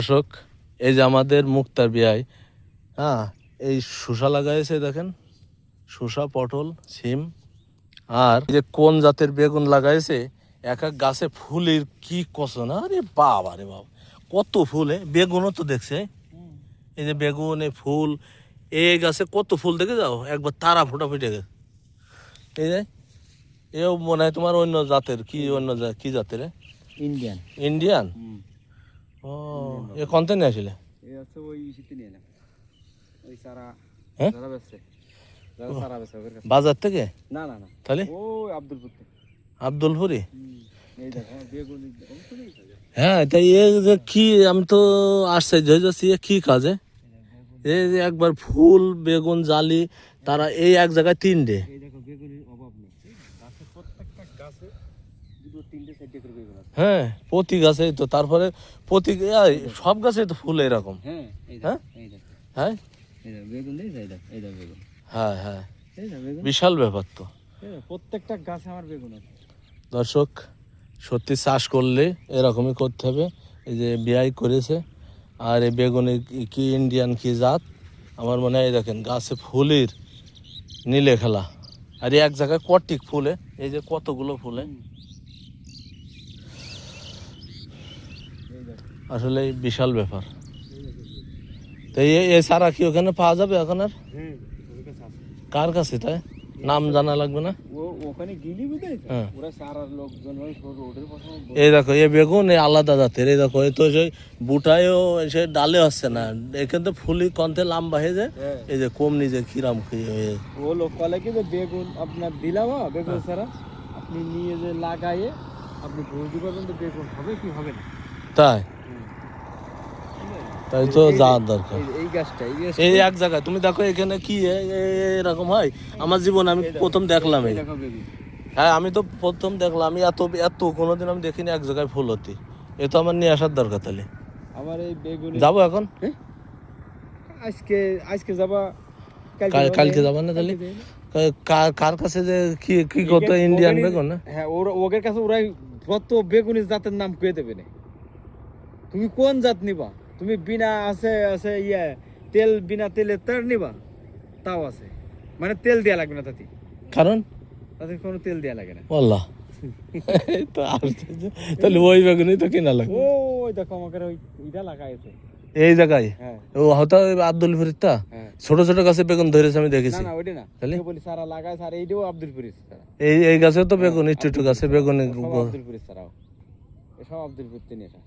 দর্শক, এই যে আমাদের মুক্তার বিয়ায়, হ্যাঁ, এই শসা লাগাইছে দেখেন, শসা, পটল, সিম, আর এই যে কোন জাতের বেগুন লাগাইছে। এক এক গাছে ফুলের কি কষন, আরে বাবা রে বাবা, কত ফুল! বেগুনও তো দেখছে, এই যে বেগুন, এই ফুল, এই গাছে কত ফুল দেখে যাও, একবার তারা ফোটা ফুটে গেছে। এই যে এও মনে হয় তোমার অন্য জাতের, কি অন্য কি জাতের? ইন্ডিয়ান। ইন্ডিয়ান? ও, এ কন্তে নিয়ে আসলে? এই আছে ওই শীতে নিয়ে এলাম, ওই সারা। হ্যাঁ, সারা বেচে, সারা বেচে ওদের কাছে। বাজার থেকে? না না না, তাহলে ওই আব্দুলপুর থেকে। আব্দুলপুরি? এই দেখো বেগুন, হ্যাঁ, তাই এ যে কি, আমি তো আশ্চর্য হয়ে যাচ্ছি, এ কি কাজে? এই যে একবার ফুল, বেগুন, জালি, তারা এই এক জায়গায় তিনটে। এই দেখো বেগুনের অভাব নেই, গাছে প্রত্যেকটা গাছে দুটো তিনটে চারটে করে বেগুন আছে। হ্যাঁ, প্রতি গাছে তো, তারপরে প্রতি সব গাছে তো ফুল এরকম। হ্যাঁ, এই হ্যাঁ দেখো, এই দেখো, হ্যাঁ এই দেখো বেগুন, এই দেখো, এই দেখো বেগুন, হ্যাঁ হ্যাঁ, এই দেখো বেগুন, বিশাল ব্যাপার তো। এই দেখো প্রত্যেকটা গাছে আমার বেগুন আছে। দর্শক, সত্যি চাষ করলে এরকমই করতে হবে। এই যে বিয়াই করেছে, আর এই বেগুনের কি ইন্ডিয়ান কি জাত, আমার মনে হয় দেখেন গাছে ফুলের নীলে খেলা, আর এক জায়গায় কটিক ফুলে, এই যে কতগুলো ফুলে, আসলে বিশাল ব্যাপার। তো এ সারা কি ওখানে পাওয়া যাবে এখন আর? কার কাছে? তাই নাম জানা লাগবে না? ওখানে গিলি বুঝে, হ্যাঁ, ওরা সারা লোকজন রোডের পাশে। এই দেখো, এই বেগুন এই আলাদা জাতের, এই দেখো, এই তো সেই বুটায়ও সে ডালে হচ্ছে না, এখানে তো ফুলি কন্থে লাম্বা হয়ে যায়। এই যে কম নিজে কিরাম হয়ে, ও লোক কলে কি যে বেগুন আপনার দিলাম, বেগুন ছাড়া আপনি নিয়ে যে লাগাইয়ে আপনি বুঝতে পারবেন যে বেগুন হবে কি হবে না। তাই তাই তো যাওয়ার দরকার। এই গাছটা, এই এক জায়গায় তুমি দেখো, এখানে কি এরকম হয় আমার জীবনে আমি প্রথম দেখলাম। এই দেখো বেগুন, হ্যাঁ, আমি তো প্রথম দেখলাম, আমি এত এত কোনোদিন আমি দেখিনি এক জায়গায় ফুল হতে। এ তো আমার নিয়ে আসার দরকার। তাহলে আমার এই বেগুন যাবো এখন? আজকে আজকে যাবা, কালকে যাবা না? তাহলে কার কাছে যে কি কি করতো, ইন্ডিয়ান বেগুন না? হ্যাঁ, ওদের কাছে ওরাই কত বেগুনের জাতের নাম কয়ে দেবে না। তুমি কোন জাত নিবা? তুমি বিনা আছে আছে তেল, বিনা তেলে তার নিবা, তাও আছে, মানে তেল দেয়া লাগবে না তাতে, কারণ তাতে কোনো তেল দেয়া লাগে না। আল্লাহ, তো আশ্চর্য। তাহলে ওই বেগুনই তো কিনা লাগবে। ওই দেখো আমাকে ওই এটা লাগাইছে এই জায়গায়। হ্যাঁ, ও হয়তো আব্দুলপুরিটা ছোট ছোট গাছে বেগুন ধরেছে, আমি দেখেছি। না না ওইটা না, তাহলে বলি সারা লাগায়, আর এইটাও আব্দুলপুরি সারা, এই গাছে তো বেগুন, একটু একটু গাছে বেগুন। আব্দুলপুরি সারাও, এসব আব্দুলপুর থেকে নিয়ে আসা।